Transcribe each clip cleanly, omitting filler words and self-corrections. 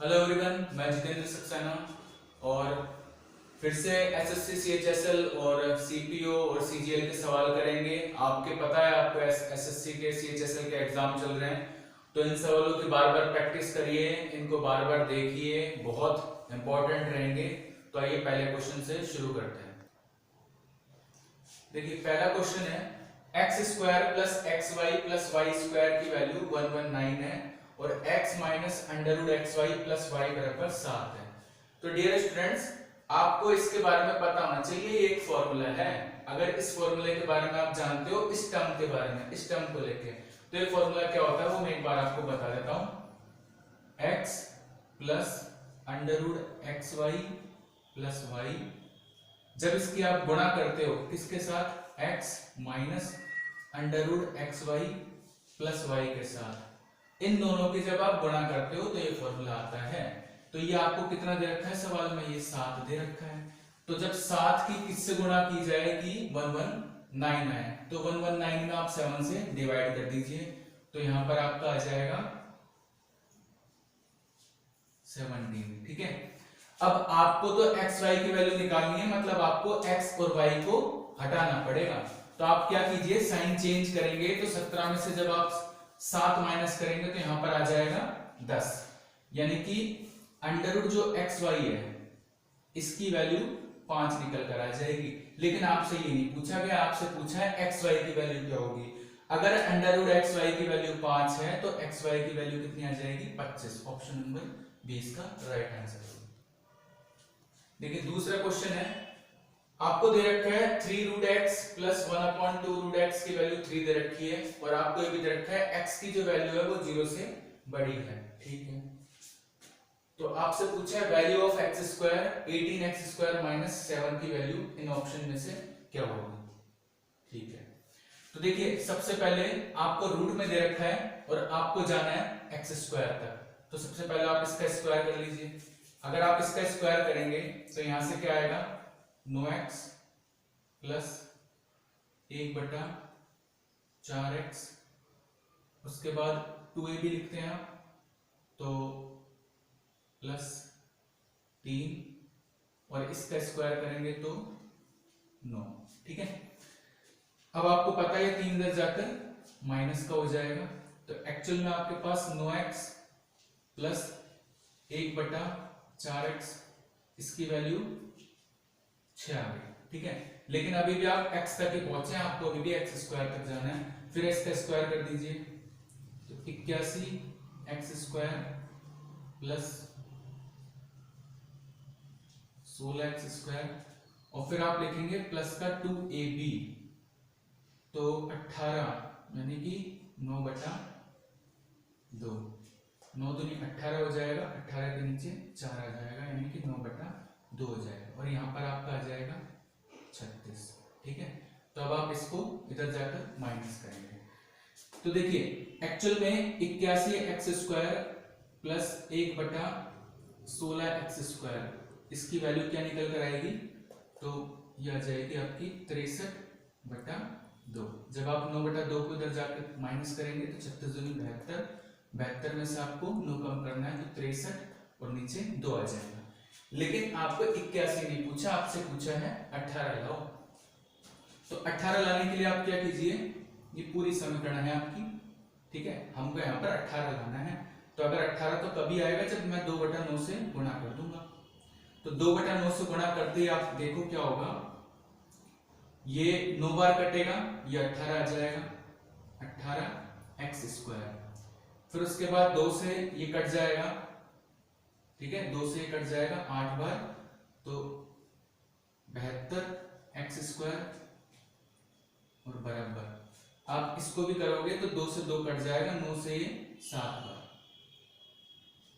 Hello everyone, मैं जितेंद्र सक्सेना और फिर से एसएससी सीएचएसएल और सीपीओ और सीजीएल के सवाल करेंगे। आपके पता है आपको एसएससी के सीएचएसएल के एग्जाम चल रहे हैं, तो इन सवालों की बार बार प्रैक्टिस करिए, इनको बार बार देखिए, बहुत इंपॉर्टेंट रहेंगे। तो आइए पहले क्वेश्चन से शुरू करते हैं। देखिए पहला क्वेश्चन है x square plus x y plus y square की वैल्यू 119 है और x minus under root x y plus y बराबर 7 है। तो डियर स्टूडेंट्स, आपको इसके बारे में पता होना चाहिए, ये एक फॉर्मूला है। अगर इस फॉर्मूले के बारे में आप जानते हो, इस टर्म के बारे में, इस टर्म को लेके, तो ये फॉर्मूला क्या होता है वो मैं एक बार आपको बता देता हूं। x plus under root x y plus y, जब इसकी आप गुणा करते हो किसके साथ, x minus under root x y plus y के साथ, इन दोनों की जब आप गुणा करते हो तो ये फॉर्मूला आता है। तो ये आपको कितना दे रखा है सवाल में, ये 7 दे रखा है। तो जब 7 की किससे गुणा की जाएगी, 119 आए, तो 119 में आप 7 से डिवाइड कर दीजिए, तो यहां पर आपका आ जाएगा 17। ठीक है, अब आपको तो एक्स वाई की वैल्यू निकालनी है, मतलब आपको एक्स और वाई को हटाना पड़ेगा। तो आप क्या कीजिए, साइन चेंज करेंगे, तो 17 में से जब आप 7 माइनस करेंगे तो यहां पर आ जाएगा 10, यानी कि अंडर रूट जो एक्स वाई है इसकी वैल्यू 5 निकल कर आ जाएगी। लेकिन आपसे ये नहीं पूछा गया, आपसे पूछा है एक्स वाई की वैल्यू क्या होगी। अगर अंडर रूट एक्स वाई की वैल्यू 5 है तो एक्स वाई की वैल्यू कितनी आ जाएगी, 25। ऑप्शन नंबर बी इसका राइट आंसर है। देखिए दूसरा क्वेश्चन है, आपको दे रखा है 3 root x plus 1/2 root x की वैल्यू 3 दे रखी है, और आपको ये भी दे रखा है एक्स की जो वैल्यू है वो 0 से बड़ी है। ठीक है, तो आपसे पूछा है value of x square 18x square minus 7 की वैल्यू इन ऑप्शन में से क्या होगी। ठीक है, तो देखिए सबसे पहले आपको रूट में दे रखा है और आपको जाना है एक्स स्क्वायर तक, तो सबसे पहले आप इसका स्क्वायर कर लीजिए। अगर आप इसका स्क्वायर करेंगे तो यहां से क्या आएगा, नो एक्स प्लस 1/4x, उसके बाद 2a भी लिखते हैं आप, तो प्लस 3, और इसका स्क्वायर करेंगे तो 9। ठीक है, अब आपको पता है 3 इधर जाकर माइनस का हो जाएगा, तो एक्चुअल में आपके पास 9x प्लस 1/4x, इसकी वैल्यू 6 आ गई। ठीक है, लेकिन अभी भी आप x तक ही पहुंचे हैं, आपको अभी भी एक्स स्क्वायर तक जाना है। फिर इसका स्क्वायर कर दीजिए, तो 81x square plus 16x square, और फिर आप लिखेंगे प्लस का 2ab, तो 18, यानी कि 9/2, 9 दूनी 18 हो जाएगा, 18 के नीचे 4 आ जाएगा, यानी कि 9/2 हो जाएगा, और यहाँ पर आपका आ जाएगा 36। ठीक है, तो अब आप इसको इधर जाकर माइनस करेंगे, तो देखिए एक्चुअल में 81x square plus 1/16x square, इसकी वैल्यू क्या निकल कर आएगी, तो यह आ जाएगी आपकी 63/2। जब आप 9/2 को इधर जाकर माइनस करेंगे तो 36 दूनी 72, 72 में से आपको 9 कम करना है, तो 63 और नीचे 2 आ जाएगा। लेकिन आपको 81 नहीं पूछा, आपसे पूछा है 18 लाओ, तो 18 लाने के लिए आप क्या कीजिए, ये पूरी समीकरण है आपकी। ठीक है, हमको यहाँ पर 18 लाना है, तो अगर 18 तो कभी आएगा जब मैं 2/9 से गुणा कर दूंगा, तो 2/9 से गुणा करते ही आप देखो क्या होगा, ये 9 बार कटेगा, ये 18 आ जाएगा, 18x स्क्वायर, फिर उसके बाद 2 से ये कट जाएगा। ठीक है, 2 से ये कट जाएगा 8 बार, तो 72x स्क्वायर, और बराबर आप इसको भी करोगे तो 2 से 2 कट जाएगा, 9 से ये 7 बार।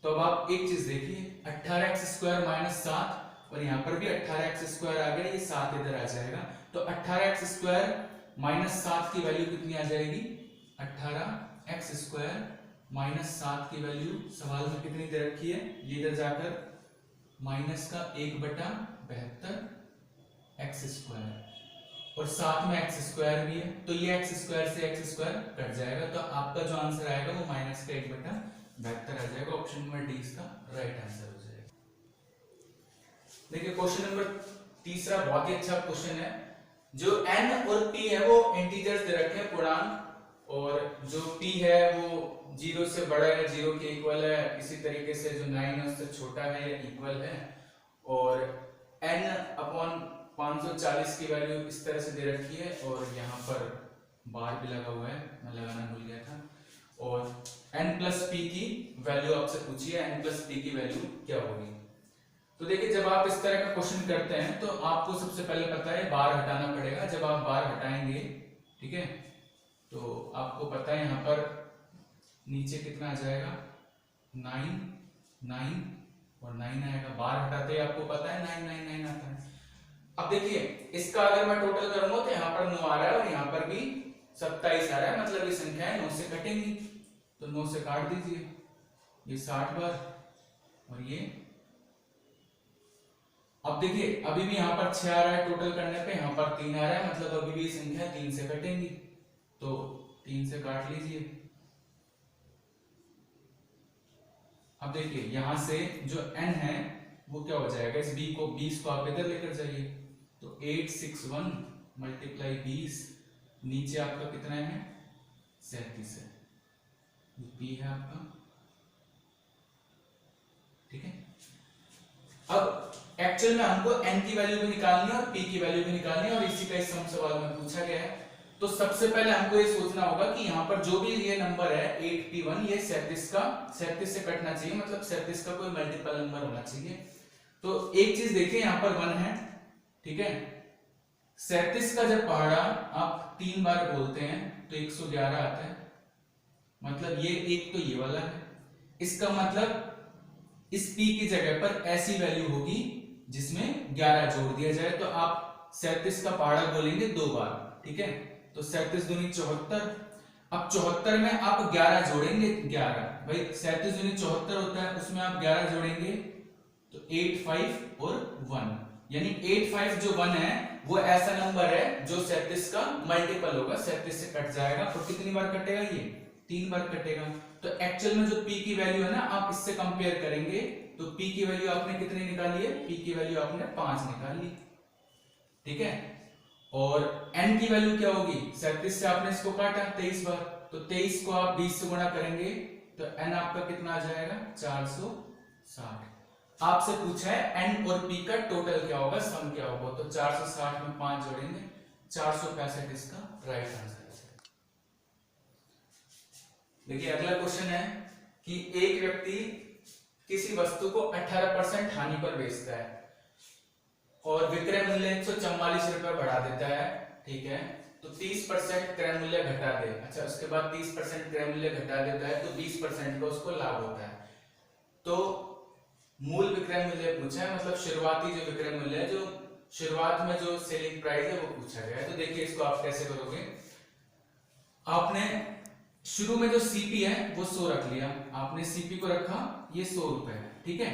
तो अब आप एक चीज देखिए, 18x स्क्वायर माइनस 7, और यहां पर भी 18x स्क्वायर आ गया, ये 7 इधर आ जाएगा, तो 18x स्क्वायर माइनस 7 की वैल्यू कितनी आ जाएगी, 18x स्क्वायर माइनस 7 की वैल्यू सवाल में कितनी दे रखी है, ये इधर जाकर माइनस का 1/72 एक्स स्क्वायर, और साथ में एक्स स्क्वायर भी है, तो ये एक्स स्क्वायर से एक्स स्क्वायर कट जाएगा, तो आपका जो आंसर आएगा वो माइनस का 1/72 72 आ जाएगा। ऑप्शन नंबर डी इसका राइट आंसर हो जाएगा। देखिए क्वेश्चन नंबर तीसरा बहुत ही अच्छा क्वेश्चन है। जो n और p है वो इंटीजर्स दे रखे हैं, पूर्णांक, और जो p है वो 0 से बड़ा है, 0 के इक्वल है, इसी तरीके से जो 9 है उससे छोटा है या इक्वल है, और n अपॉन 540 की वैल्यू इस तरह से दे रखी है, और यहाँ पर बार भी लगा हुआ है, मैं लगाना भूल गया था, और n प्लस p की वैल्यू आपसे पूछी है, n प्लस p की वैल्यू क्या होगी। तो देखिए जब आप इस तरह का क्वेश्चन करते हैं तो आपको सबसे पहले पता है बार हटाना पड़ेगा। जब आप बार हटाएंगे, ठीक है, तो आपको पता है यहाँ पर नीचे कितना आ जाएगा, 9 9 और 9 आएगा। बार हटाते ही आपको पता है 9 9 9 आता है। अब देखिए इसका अगर मैं टोटल करूंगा तो यहाँ पर 9 आ रहा है और यहाँ पर भी 27 आ रहा है, मतलब ये संख्याएं 9 से कटेंगी, तो 9 से काट दीजिए, ये 60 बार और ये। अब देखिए अभी भी यहाँ पर 6 आ रहा है टोटल करने पे, यहाँ पर 3 आ रहा है, मतलब अभी भी संख्या 3 से कटेंगी, तो 3 से काट लीजिए। अब देखिए यहां से जो n है वो क्या हो जाएगा, इस 20 को आप इधर लेकर जाइए, तो 861 मल्टीप्लाई 20, नीचे आपका कितना है 37 है, p है आपका, ठीक है। अब एक्चुअल में हमको n की वैल्यू भी निकालनी है और p की वैल्यू भी निकालनी है, और इसी का सम सवाल में पूछा गया है। तो सबसे पहले हमको ये सोचना होगा कि यहाँ पर जो भी ये नंबर है 8p1, ये 37 से कटना चाहिए, मतलब 37 का कोई मल्टीपल नंबर होना चाहिए। तो एक चीज देखिए यहाँ पर 1 है, ठीक है, 37 का जब पहाड़ा आप 3 बार बोलते हैं तो 111 आता है, मतलब ये एक तो ये वाला है, इसका मतलब इस p की जगह पर ऐसी वैल्यू होगी जिसमें 11 जोड़ दिया जाए, तो आप 37 का पहाड़ा बोलेंगे 2 बार, ठीक है, तो 37 दूनी 74। अब 74 में आप 11 जोड़ेंगे, 11 भाई 37 दूनी 74 होता है, उसमें आप 11 जोड़ेंगे तो 85 और 1, यानी 85 जो 1 है वो ऐसा नंबर है जो 37 का मल्टीपल होगा, 37 से कट जाएगा, और कितनी बार कटेगा, ये 3 बार कटेगा। तो एक्चुअल में जो p की वैल्यू है ना, आप इससे कंपेयर करेंगे तो p की वैल्यू आपने कितनी निकाली है, p की वैल्यू आपने 5 निकाली, ठीक है। और n की वैल्यू क्या होगी, 37 से आपने इसको काटा 23 बार, तो 23 को आप 20 से गुणा करेंगे तो n आपका कितना आ जाएगा 460। आपसे पूछा है n और p का टोटल क्या होगा, सम क्या होगा, तो 460 में 5 जोड़ेंगे, 465 इसका राइट आंसर है। देखिए अगला क्वेश्चन है कि एक व्यक्ति किसी वस्तु को 18% हानि पर बेचता है और विक्रय मूल्य 144 रुपए बढ़ा देता है, ठीक है, तो 30% क्रय मूल्य घटा दे, अच्छा उसके बाद 30% क्रय मूल्य घटा देता है, तो 20% का उसको लाभ होता है। तो मूल विक्रय मूल्य पूछा है, मतलब शुरुआती जो विक्रय मूल्य है, जो शुरुआत में जो सेलिंग प्राइस है वो पूछा गया है। तो देखिए इसको आप कैसे करोगे, आपने शुरू में जो सीपी है वो 100 रख लिया, आपने सीपी को रखा ये 100 रुपए है, ठीक है।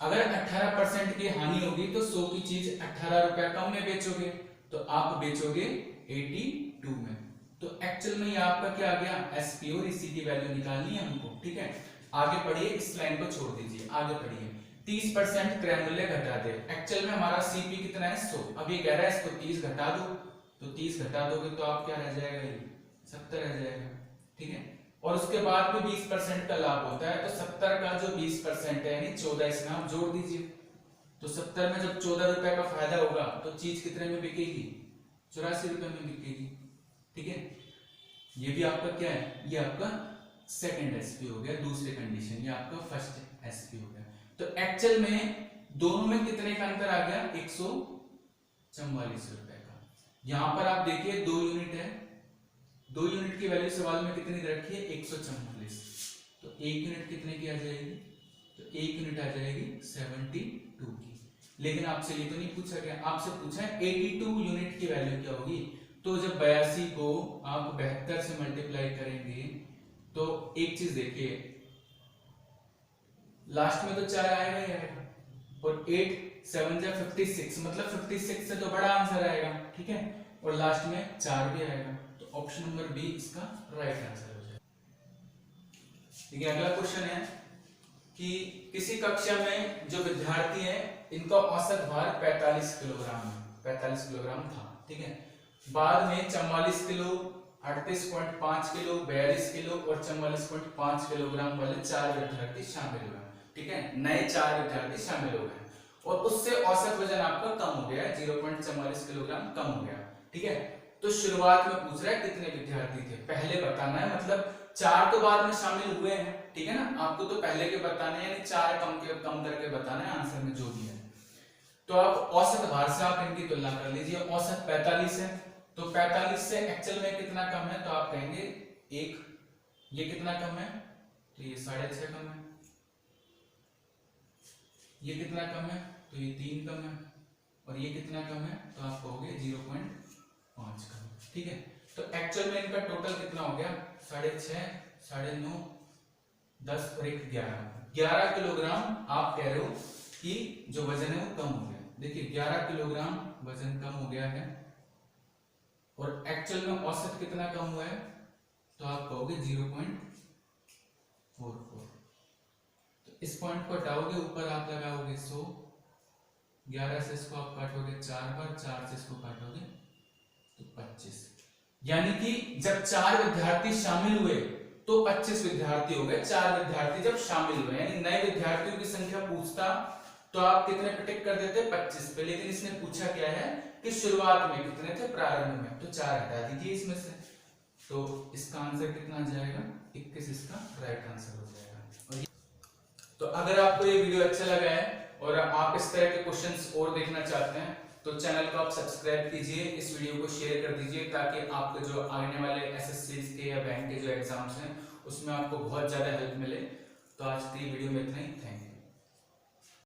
अगर 18% की हानि होगी तो 100 की चीज 18 रुपए कम में बेचोगे, तो आप बेचोगे 82 में। तो एक्चुअल में ये आपका क्या आ गया, एसपी, और इसी की वैल्यू निकालनी है हमको, ठीक है। आगे पढ़िए, इस लाइन को छोड़ दीजिए, आगे पढ़िए। 30% क्रय मूल्य घटा दे, एक्चुअल में हमारा सीपी कितना है 100, अब ये कह रहा है इसको 30 घटा दो, तो 30 घटा दोगे तो आप क्या रह जाएगा, ये 70 रह जाएगा, ठीक है। और उसके बाद भी 20% का लाभ होता है, तो 70 का जो 20% है यानी 14 इसमें आप जोड़ दीजिए, तो 70 में जब 14 रुपए का फायदा होगा तो चीज कितने में बिकेगी, 84 रुपए में बिकेगी, ठीक है। ये भी आपका क्या है, ये आपका सेकंड एसपी हो गया, दूसरी कंडीशन, ये आपका फर्स्ट एसपी हो गया। तो एक्चुअल में दोनों में कितने का अंतर आ गया, 144 रुपए का। यहां पर आप देखिए 2 यूनिट है, 2 यूनिट की वैल्यू सवाल में कितनी रखी है 144, तो 1 यूनिट कितने की आ जाएगी, तो 1 यूनिट आ जाएगी 72 की। लेकिन आपसे ये तो नहीं पूछा गया, आपसे पूछा है 82 यूनिट की वैल्यू क्या होगी। तो जब 82 को आप 72 से मल्टीप्लाई करेंगे तो एक चीज देखिए, लास्ट में तो 4 आएगा ही आएगा, और 8 7 जा 56, मतलब 56 से तो बड़ा आंसर आएगा, ठीक है, और लास्ट में 4 भी आएगा, तो ऑप्शन नंबर बी इसका राइट आंसर हो जाएगा। ठीक है, अगला क्वेश्चन है कि किसी कक्षा में जो विद्यार्थी है इनका औसत भार 45 किलोग्राम है, 45 किलोग्राम था। ठीक है, बाद में 44 किलो, 38.5 किलो, 42 किलो और 44.5 किलोग्राम वाले 4 विद्यार्थी शामिल हुए। ठीक है, नए 4 विद्यार्थी शामिल हो गए और उससे औसत वजन आपका कम हो गया, 0.44 किलोग्राम कम हो गया। ठीक है, तो शुरुआत में पूछ रहा है कितने विद्यार्थी थे, पहले बताना है, मतलब 4 तो बाद में शामिल हुए हैं। ठीक है ना, आपको तो पहले के बताने हैं, यानी 4 कम करके बताना है आंसर में जो भी है। तो आप औसत भार से आप इनकी तुलना कर लीजिए। औसत 45 है, तो 45 से एक्चुअल में कितना कम है, तो आप कहेंगे 1। ये कितना कम है, तो ये 6.5 कम है। ये कितना कम है, तो ये 3 कम है। और ये कितना कम है, तो आप कहोगे 0.5 कम। ठीक है, तो एक्चुअल में इनका टोटल कितना हो गया, 6.5, 9.5, 10 और 1 11 किलोग्राम आप कह रहे हो कि जो वजन है वो कम हो गया। देखिए 11 किलोग्राम वजन कम हो गया है और एक्चुअल में औसत कितना कम हुआ है, तो आप कहोगे 0.44। तो इस पॉइंट को हटाओगे, ऊपर आप लगाओगे 100, 11 से इसको आप काटोगे 4 बार, 4 से इसको काटोगे तो 25। यानी कि जब 4 विद्यार्थी शामिल हुए तो 25 विद्यार्थी हो गए। 4 विद्यार्थी जब शामिल हुए, यानी नए विद्यार्थियों की संख्या पूछता तो आप कितने पे टिक कर देते, 25 पे, लेकिन इसने पूछा क्या है कि शुरुआत में कितने थे, प्रारंभ में, तो 4 हटा दीजिए इसमें से। तो इसका आंसर कितना जाएगा, 21 इसका राइट आंसर हो जाएगा। तो अगर आपको ये वीडियो अच्छा लगा है और आप इस तरह के क्वेश्चंस और देखना चाहते हैं तो चैनल को आप सब्सक्राइब कीजिए, इस वीडियो को शेयर कर दीजिए ताकि आपके जो आने वाले एसएससी के या बैंक के जो एग्जाम्स हैं उसमें आपको बहुत ज़्यादा हेल्प मिले। तो आज की वीडियो में इतना ही, थैंक यू।